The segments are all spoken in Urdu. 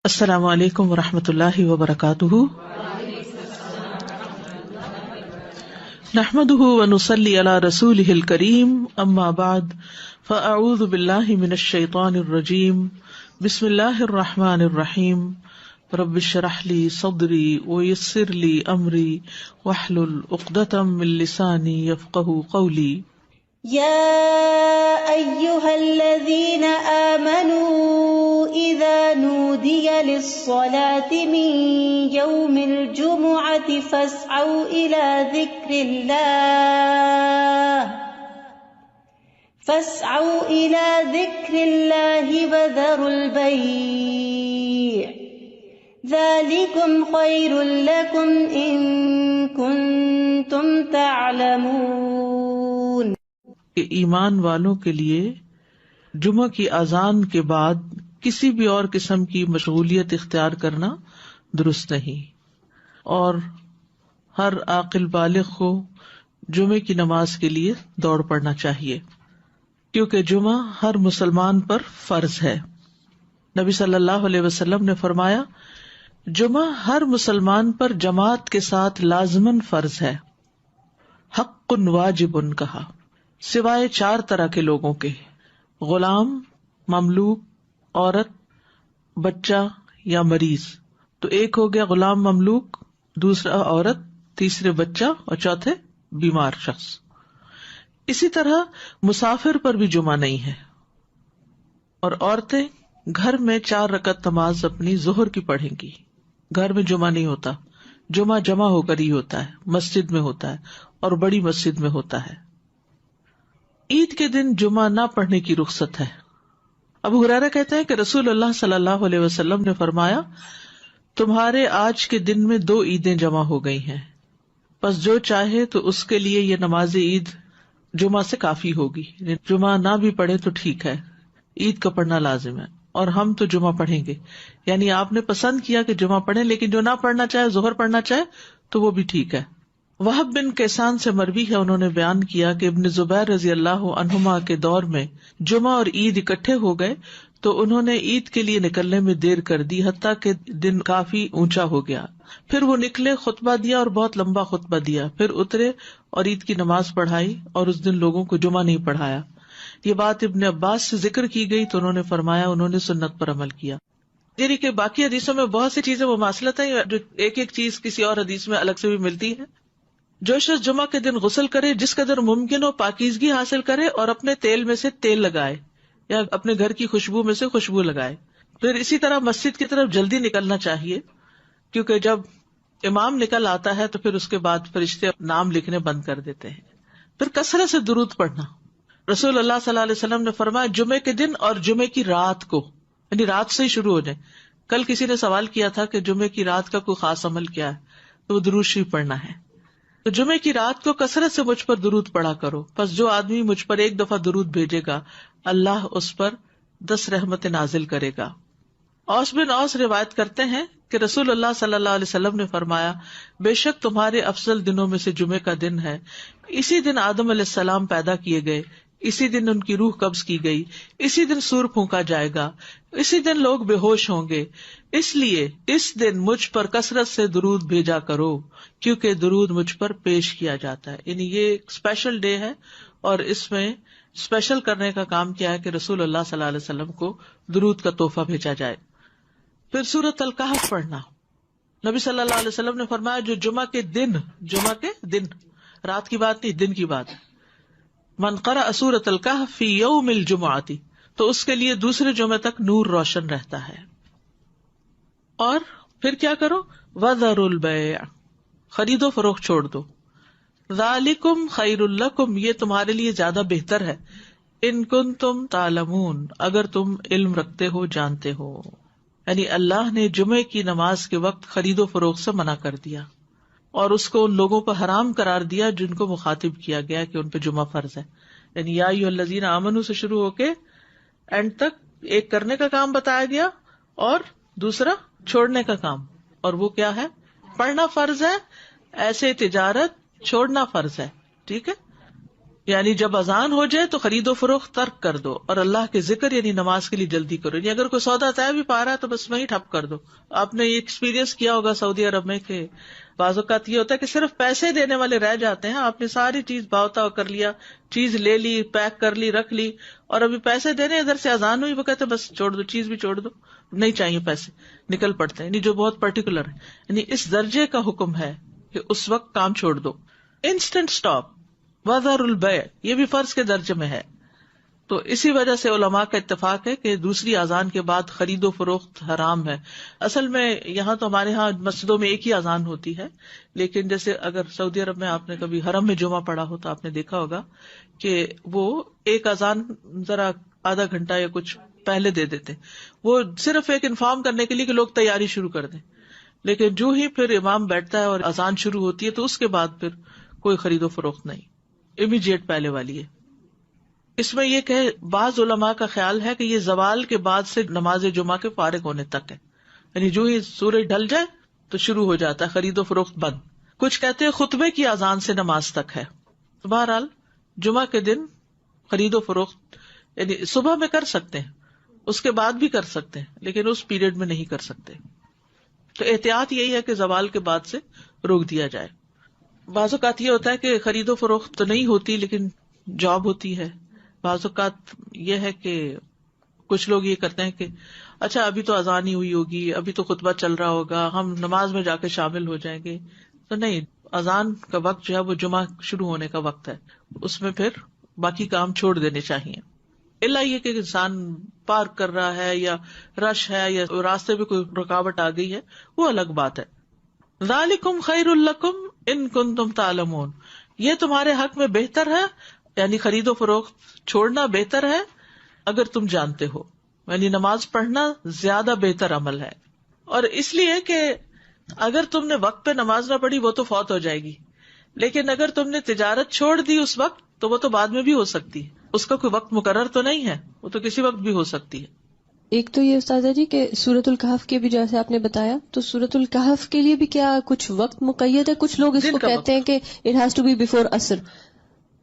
السلام علیکم ورحمۃ اللہ وبرکاتہ، نحمده ونصلی علی رسولہ الکریم، اما بعد فاعوذ باللہ من الشیطان الرجیم، بسم اللہ الرحمن الرحیم، رب اشرح لی صدری ویسر لی امری واحلل عقدۃ من لسانی یفقہوا قولی۔ يا أيها الذين آمنوا إذا نودي للصلاة من يوم الجمعة فاسعوا إلى ذكر الله وذروا البيع ذلكم خير لكم إن كنتم تعلمون۔ کہ ایمان والوں کے لیے جمعہ کی اذان کے بعد کسی بھی اور قسم کی مشغولیت اختیار کرنا درست نہیں، اور ہر عاقل بالغ کو جمعے کی نماز کے لیے دوڑ پڑنا چاہیے، کیونکہ جمعہ ہر مسلمان پر فرض ہے۔ نبی صلی اللہ علیہ وسلم نے فرمایا، جمعہ ہر مسلمان پر جماعت کے ساتھ لازماً فرض ہے، حق واجب کہا، سوائے 4 طرح کے لوگوں کے: غلام، مملوک، عورت، بچہ یا مریض۔ تو ایک ہو گیا غلام مملوک، دوسرا عورت، تیسرے بچہ اور چوتھے بیمار شخص۔ اسی طرح مسافر پر بھی جمعہ نہیں ہے، اور عورتیں گھر میں 4 رکعت نماز اپنی ظہر کی پڑھیں گی۔ گھر میں جمعہ نہیں ہوتا، جمعہ جمع ہو کر ہی ہوتا ہے، مسجد میں ہوتا ہے، اور بڑی مسجد میں ہوتا ہے۔ عید کے دن جمعہ نہ پڑھنے کی رخصت ہے۔ ابو ہریرہ کہتے ہیں کہ رسول اللہ صلی اللہ علیہ وسلم نے فرمایا، تمہارے آج کے دن میں 2 عیدیں جمع ہو گئی ہیں، پس جو چاہے تو اس کے لیے یہ نماز عید جمعہ سے کافی ہوگی۔ جمعہ نہ بھی پڑھے تو ٹھیک ہے، عید کا پڑھنا لازم ہے، اور ہم تو جمعہ پڑھیں گے۔ یعنی آپ نے پسند کیا کہ جمعہ پڑھیں، لیکن جو نہ پڑھنا چاہے، ظہر پڑھنا چاہے، تو وہ بھی ٹھیک ہے۔ وہب بن کیسان سے مروی ہے، انہوں نے بیان کیا کہ ابن زبیر رضی اللہ عنہما کے دور میں جمعہ اور عید اکٹھے ہو گئے تو انہوں نے عید کے لیے نکلنے میں دیر کر دی، حتیٰ کہ دن کافی اونچا ہو گیا۔ پھر وہ نکلے، خطبہ دیا اور بہت لمبا خطبہ دیا، پھر اترے اور عید کی نماز پڑھائی، اور اس دن لوگوں کو جمعہ نہیں پڑھایا۔ یہ بات ابن عباس سے ذکر کی گئی تو انہوں نے فرمایا انہوں نے سنت پر عمل کیا۔ یعنی کہ باقی حدیثوں میں بہت سی چیزیں مماثلت ہیں، جو ایک ایک چیز کسی اور حدیث میں الگ سے بھی ملتی ہے۔ جو شخص جمعہ کے دن غسل کرے، جس قدر ممکن ہو پاکیزگی حاصل کرے، اور اپنے تیل میں سے تیل لگائے یا اپنے گھر کی خوشبو میں سے خوشبو لگائے۔ پھر اسی طرح مسجد کی طرف جلدی نکلنا چاہیے، کیونکہ جب امام نکل آتا ہے تو پھر اس کے بعد فرشتے نام لکھنے بند کر دیتے ہیں۔ پھر کثرت سے درود پڑھنا۔ رسول اللہ صلی اللہ علیہ وسلم نے فرمایا، جمعے کے دن اور جمعے کی رات کو، یعنی رات سے ہی شروع ہو جائے۔ کل کسی نے سوال کیا تھا کہ جمعے کی رات کا کوئی خاص عمل کیا ہے، تو وہ درود شریف پڑھنا ہے۔ تو جمعے کی رات کو کثرت سے مجھ پر درود پڑھا کرو، پس جو آدمی مجھ پر 1 دفعہ درود بھیجے گا، اللہ اس پر 10 رحمت نازل کرے گا۔ اوس بن اوس روایت کرتے ہیں کہ رسول اللہ صلی اللہ علیہ وسلم نے فرمایا، بے شک تمہارے افضل دنوں میں سے جمعے کا دن ہے، اسی دن آدم علیہ السلام پیدا کیے گئے، اسی دن ان کی روح قبض کی گئی، اسی دن سور پھونکا جائے گا، اسی دن لوگ بے ہوش ہوں گے، اس لیے اس دن مجھ پر کثرت سے درود بھیجا کرو، کیونکہ درود مجھ پر پیش کیا جاتا ہے۔ یعنی یہ ایک اسپیشل ڈے ہے، اور اس میں اسپیشل کرنے کا کام کیا ہے کہ رسول اللہ صلی اللہ علیہ وسلم کو درود کا تحفہ بھیجا جائے۔ پھر سورۃ الکہف پڑھنا۔ نبی صلی اللہ علیہ وسلم نے فرمایا، جو جمعہ کے دن رات کی بات نہیں، دن کی بات ہے، من قرأ سورۃ الکہف فی یوم الجمعۃ، تو اس کے لیے دوسرے جمعے تک نور روشن رہتا ہے۔ اور پھر کیا کرو، وذروا البیع، خرید و فروخت چھوڑ دو، ذالکم خیر لکم، یہ تمہارے لیے زیادہ بہتر ہے، ان کنتم تعلمون، اگر تم علم رکھتے ہو، جانتے ہو۔ یعنی اللہ نے جمعے کی نماز کے وقت خرید و فروخت سے منع کر دیا، اور اس کو ان لوگوں پر حرام قرار دیا جن کو مخاطب کیا گیا کہ ان پہ جمعہ فرض ہے۔ یعنی یا ایھا الذین آمنوا سے شروع ہو کے اینڈ تک ایک کرنے کا کام بتایا گیا اور دوسرا چھوڑنے کا کام، اور وہ کیا ہے؟ پڑھنا فرض ہے، ایسے تجارت چھوڑنا فرض ہے۔ ٹھیک ہے، یعنی جب اذان ہو جائے تو خرید و فروخت ترک کر دو اور اللہ کے ذکر یعنی نماز کے لیے جلدی کرو. یعنی اگر کوئی سودا طے بھی پا رہا ہے تو بس وہیں ٹھپ کر دو. آپ نے یہ ایکسپیرینس کیا ہوگا سعودی عرب میں کہ بعض اوقات یہ ہوتا ہے کہ صرف پیسے دینے والے رہ جاتے ہیں. آپ نے ساری چیز بھاؤتا کر لیا, چیز لے لی, پیک کر لی, رکھ لی, اور ابھی پیسے دینے ادھر سے اذان ہوئی, وہ کہتے بس چھوڑ دو, چیز بھی چھوڑ دو, نہیں چاہیے پیسے, نکل پڑتے ہیں. یعنی جو بہت پرٹیکولر ہے, یعنی اس درجے کا حکم ہے کہ اس وقت کام چھوڑ دو. انسٹنٹ اسٹاپ, وذر البیع, یہ بھی فرض کے درجے میں ہے. تو اسی وجہ سے علماء کا اتفاق ہے کہ دوسری اذان کے بعد خرید و فروخت حرام ہے. اصل میں یہاں تو ہمارے ہاں مسجدوں میں ایک ہی اذان ہوتی ہے, لیکن جیسے اگر سعودی عرب میں آپ نے کبھی حرم میں جمعہ پڑھا ہو تو آپ نے دیکھا ہوگا کہ وہ ایک اذان ذرا آدھا گھنٹہ یا کچھ پہلے دے دیتے, وہ صرف ایک انفارم کرنے کے لیے کہ لوگ تیاری شروع کر دیں. لیکن جو ہی پھر امام بیٹھتا ہے اور اذان شروع ہوتی ہے تو اس کے بعد پھر کوئی خرید و فروخت نہیں, امیڈیٹ پہلے والی ہے. اس میں یہ کہ بعض علماء کا خیال ہے کہ یہ زوال کے بعد سے نماز جمعہ کے فارغ ہونے تک ہے, یعنی جو ہی سورج ڈھل جائے تو شروع ہو جاتا ہے خرید و فروخت بند. کچھ کہتے ہیں خطبے کی اذان سے نماز تک ہے. بہرحال جمعہ کے دن خرید و فروخت یعنی صبح میں کر سکتے ہیں, اس کے بعد بھی کر سکتے ہیں, لیکن اس پیریڈ میں نہیں کر سکتے. تو احتیاط یہی ہے کہ زوال کے بعد سے روک دیا جائے. بعض اوقات یہ ہوتا ہے کہ خرید و فروخت تو نہیں ہوتی لیکن جاب ہوتی ہے. بعض اوقات یہ ہے کہ کچھ لوگ یہ کرتے ہیں کہ اچھا ابھی تو اذان ہی ہوئی ہوگی, ابھی تو خطبہ چل رہا ہوگا, ہم نماز میں جا کے شامل ہو جائیں گے. تو نہیں, اذان کا وقت جو ہے وہ جمعہ شروع ہونے کا وقت ہے, اس میں پھر باقی کام چھوڑ دینے چاہیے. الا یہ کہ انسان پارک کر رہا ہے یا رش ہے یا راستے میں کوئی رکاوٹ آ گئی ہے, وہ الگ بات ہے. ذالکم خیر لکم ان کنتم تعلمون, یہ تمہارے حق میں بہتر ہے, یعنی خرید و فروخت چھوڑنا بہتر ہے اگر تم جانتے ہو. یعنی نماز پڑھنا زیادہ بہتر عمل ہے. اور اس لیے کہ اگر تم نے وقت پہ نماز نہ پڑھی وہ تو فوت ہو جائے گی, لیکن اگر تم نے تجارت چھوڑ دی اس وقت تو وہ تو بعد میں بھی ہو سکتی ہے, اس کا کوئی وقت مقرر تو نہیں ہے, وہ تو کسی وقت بھی ہو سکتی ہے. ایک تو یہ استاذہ جی کہ سورۃ الکہف کے بھی جیسے آپ نے بتایا, تو سورۃ الکہف کے لیے بھی کیا کچھ وقت مقید ہے؟ کچھ لوگ اس کو کہتے ہیں کہ it has to be before عصر.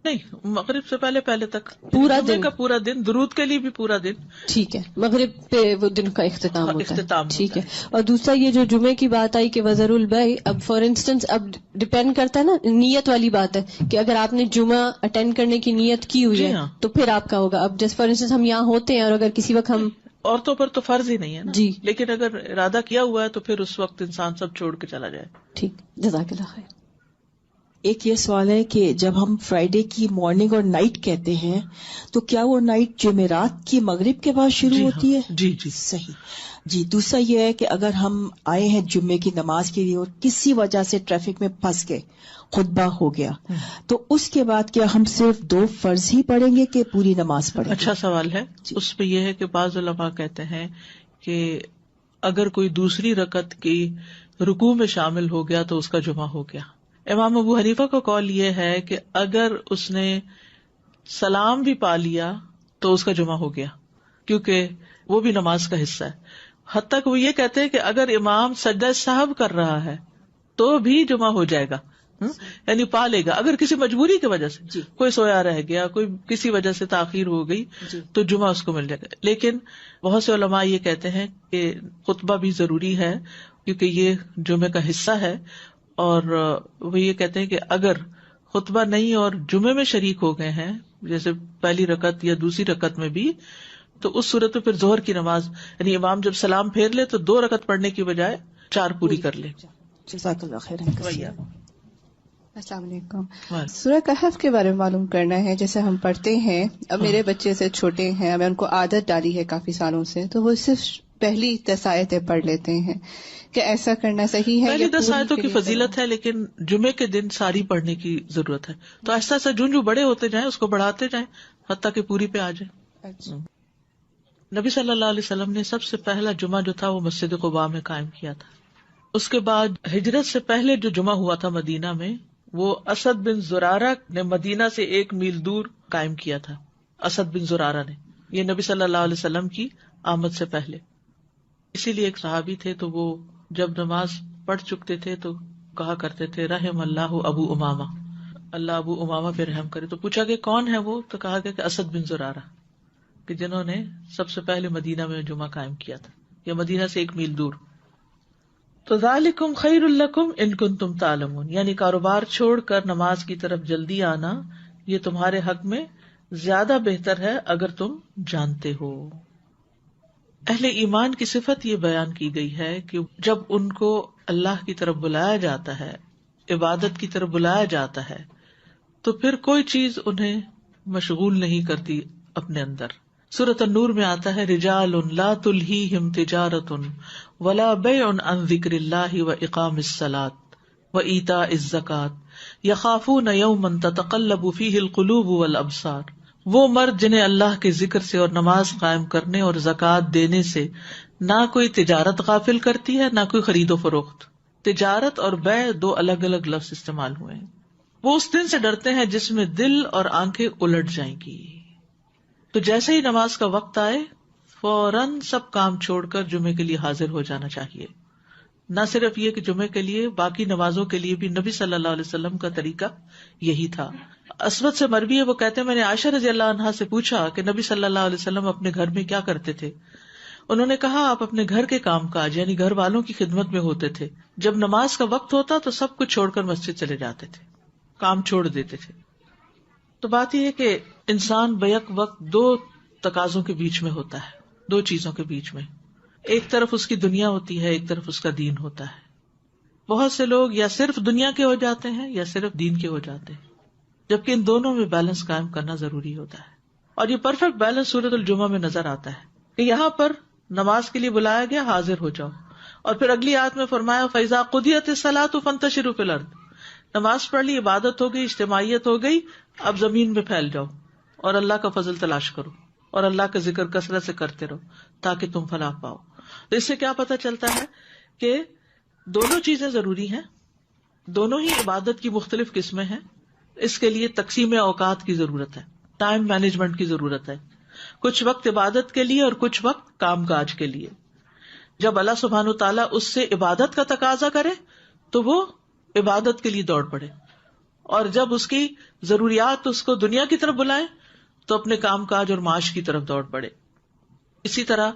نہیں, مغرب سے پہلے تک پورا دن کا پورا دن, درود کے لیے بھی پورا دن. ٹھیک ہے, مغرب پہ وہ دن کا اختتام ہوتا ہے. ٹھیک ہے. اور دوسرا یہ جو جمعے کی بات آئی کہ وذر البیع, اب فار انسٹنس اب ڈپینڈ کرتا ہے نا, نیت والی بات ہے کہ اگر آپ نے جمعہ اٹینڈ کرنے کی نیت کی ہوئی ہے تو پھر آپ کا ہوگا. اب جیسے فار انسٹنس ہم یہاں ہوتے ہیں اور اگر کسی وقت ہم, عورتوں پر تو فرض ہی نہیں ہے نا جی, لیکن اگر ارادہ کیا ہوا ہے تو پھر اس وقت انسان سب چھوڑ کے چلا جائے. ٹھیک, جزاک اللہ خیر. ایک یہ سوال ہے کہ جب ہم فرائیڈے کی مارننگ اور نائٹ کہتے ہیں تو کیا وہ نائٹ جمعرات کی مغرب کے بعد شروع ہوتی ہے؟ جی صحیح. جی, دوسرا یہ ہے کہ اگر ہم آئے ہیں جمعے کی نماز کے لیے اور کسی وجہ سے ٹریفک میں پھنس گئے, خطبہ ہو گیا, تو اس کے بعد کیا ہم صرف 2 فرض ہی پڑھیں گے کہ پوری نماز پڑھیں گے؟ اچھا سوال ہے. اس پہ یہ ہے کہ بعض علماء کہتے ہیں کہ اگر کوئی دوسری رکعت کی رکوع میں شامل ہو گیا تو اس کا جمعہ ہو گیا. امام ابو حنیفہ کا قول یہ ہے کہ اگر اس نے سلام بھی پا لیا تو اس کا جمعہ ہو گیا, کیونکہ وہ بھی نماز کا حصہ ہے. حتیٰ کہ وہ یہ کہتے ہیں کہ اگر امام سجدہ سہو کر رہا ہے تو بھی جمعہ ہو جائے گا, یعنی پا لے گا. اگر کسی مجبوری کی وجہ سے کوئی سویا رہ گیا, کوئی کسی وجہ سے تاخیر ہو گئی تو جمعہ اس کو مل جائے گا. لیکن بہت سے علماء یہ کہتے ہیں کہ خطبہ بھی ضروری ہے کیونکہ یہ جمعے کا حصہ ہے, اور وہ یہ کہتے ہیں کہ اگر خطبہ نہیں اور جمعے میں شریک ہو گئے ہیں جیسے پہلی رکعت یا دوسری رکعت میں بھی, تو اس صورت میں پھر ظہر کی نماز یعنی امام جب سلام پھیر لے تو 2 رکعت پڑھنے کی بجائے 4 پوری کر لے. جزاک اللہ خیر. السلام علیکم. سورہ کہف کے بارے میں معلوم کرنا ہے. جیسے ہم پڑھتے ہیں, اب میرے بچے سے چھوٹے ہیں, میں ان کو عادت ڈالی ہے کافی سالوں سے, تو وہ صرف پہلی 10 آیتیں پڑھ لیتے ہیں. کہ ایسا کرنا صحیح ہے؟ پہلی 10 آیتوں کی فضیلت ہے, لیکن جمعے کے دن ساری پڑھنے کی ضرورت ہے. تو ایسا ایسا جو بڑے ہوتے جائیں اس کو بڑھاتے جائیں حتیٰ کہ پوری پہ آ جائے. اچھا. نبی صلی اللہ علیہ وسلم نے سب سے پہلا جمعہ جو تھا وہ مسجد قباء میں قائم کیا تھا. اس کے بعد ہجرت سے پہلے جو جمعہ ہوا تھا مدینہ میں, وہ اسد بن زرارہ نے مدینہ سے 1 میل دور قائم کیا تھا. اسد بن زرارہ نے, یہ نبی صلی اللہ علیہ وسلم کی آمد سے پہلے. اسی لیے ایک صحابی تھے تو وہ جب نماز پڑھ چکتے تھے تو کہا کرتے تھے رحم اللہ ابو امامہ, اللہ ابو امامہ پہ رحم کرے. تو پوچھا کہ کون ہے وہ؟ تو کہا گیا کہ اسد بن زرارہ، کہ جنہوں نے سب سے پہلے مدینہ میں جمعہ قائم کیا تھا، یا مدینہ سے 1 میل دور. تو ذالکم خیر لکم ان کنتم تعلمون، یعنی کاروبار چھوڑ کر نماز کی طرف جلدی آنا یہ تمہارے حق میں زیادہ بہتر ہے اگر تم جانتے ہو. اہل ایمان کی صفت یہ بیان کی گئی ہے کہ جب ان کو اللہ کی طرف بلایا جاتا ہے، عبادت کی طرف بلایا جاتا ہے، تو پھر کوئی چیز انہیں مشغول نہیں کرتی اپنے اندر. سورۃ النور میں آتا ہے رجال لا تلہیہم تجارۃ ولا بیع عن ذکر اللہ واقام الصلاۃ وایتاء الزکاۃ یخافون یوما تتقلب فیہ القلوب والابصار. وہ مرد جنہیں اللہ کے ذکر سے اور نماز قائم کرنے اور زکوٰۃ دینے سے نہ کوئی تجارت غافل کرتی ہے نہ کوئی خرید و فروخت. تجارت اور بیع 2 الگ الگ لفظ استعمال ہوئے ہیں. وہ اس دن سے ڈرتے ہیں جس میں دل اور آنکھیں الٹ جائیں گی. تو جیسے ہی نماز کا وقت آئے فوراً سب کام چھوڑ کر جمعے کے لیے حاضر ہو جانا چاہیے. نہ صرف یہ کہ جمعے کے لیے، باقی نمازوں کے لیے بھی نبی صلی اللہ علیہ وسلم کا طریقہ یہی تھا. اسود سے مروی ہے، وہ کہتے ہیں میں نے عائشہ رضی اللہ عنہا سے پوچھا کہ نبی صلی اللہ علیہ وسلم اپنے گھر میں کیا کرتے تھے. انہوں نے کہا آپ اپنے گھر کے کام کاج یعنی گھر والوں کی خدمت میں ہوتے تھے. جب نماز کا وقت ہوتا تو سب کچھ چھوڑ کر مسجد چلے جاتے تھے، کام چھوڑ دیتے تھے. تو بات یہ ہے کہ انسان بیک وقت 2 تقاضوں کے بیچ میں ہوتا ہے، 2 چیزوں کے بیچ میں. ایک طرف اس کی دنیا ہوتی ہے، ایک طرف اس کا دین ہوتا ہے. بہت سے لوگ یا صرف دنیا کے ہو جاتے ہیں یا صرف دین کے ہو جاتے ہیں، جبکہ ان دونوں میں بیلنس قائم کرنا ضروری ہوتا ہے. اور یہ پرفیکٹ بیلنس سورۃ الجمعہ میں نظر آتا ہے کہ یہاں پر نماز کے لیے بلایا گیا، حاضر ہو جاؤ. اور پھر اگلی آیت میں فرمایا فَإِذَا قُضِيَتِ الصَّلَاةُ فَانتَشِرُوا فِي الْأَرْضِ. نماز پڑھ لی، عبادت ہو گئی، اجتماعیت ہو گئی، اب زمین میں پھیل جاؤ اور اللہ کا فضل تلاش کرو اور اللہ کا ذکر کثرت سے کرتے رہو تاکہ تم فلاح پاؤ. تو اس سے کیا پتہ چلتا ہے کہ دونوں چیزیں ضروری ہیں، دونوں ہی عبادت کی مختلف قسمیں ہیں. اس کے لیے تقسیم اوقات کی ضرورت ہے، ٹائم مینجمنٹ کی ضرورت ہے. کچھ وقت عبادت کے لیے اور کچھ وقت کام کاج کے لیے. جب اللہ سبحانہ تعالیٰ اس سے عبادت کا تقاضا کرے تو وہ عبادت کے لیے دوڑ پڑے، اور جب اس کی ضروریات اس کو دنیا کی طرف بلائیں تو اپنے کام کاج اور معاش کی طرف دوڑ پڑے. اسی طرح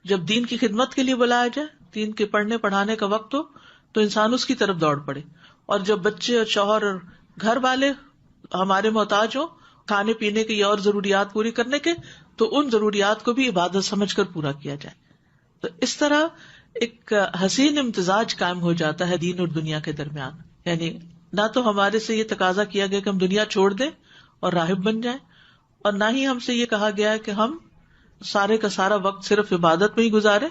جب دین کی خدمت کے لیے بلایا جائے، دین کے پڑھنے پڑھانے کا وقت ہو تو انسان اس کی طرف دوڑ پڑے. اور جب بچے اور شوہر اور گھر والے ہمارے محتاج ہوں کھانے پینے کی اور ضروریات پوری کرنے کے، تو ان ضروریات کو بھی عبادت سمجھ کر پورا کیا جائے. تو اس طرح ایک حسین امتزاج قائم ہو جاتا ہے دین اور دنیا کے درمیان. یعنی نہ تو ہمارے سے یہ تقاضا کیا گیا کہ ہم دنیا چھوڑ دیں اور راہب بن جائیں، اور نہ ہی ہم سے یہ کہا گیا ہے کہ ہم سارے کا سارا وقت صرف عبادت میں ہی گزارے.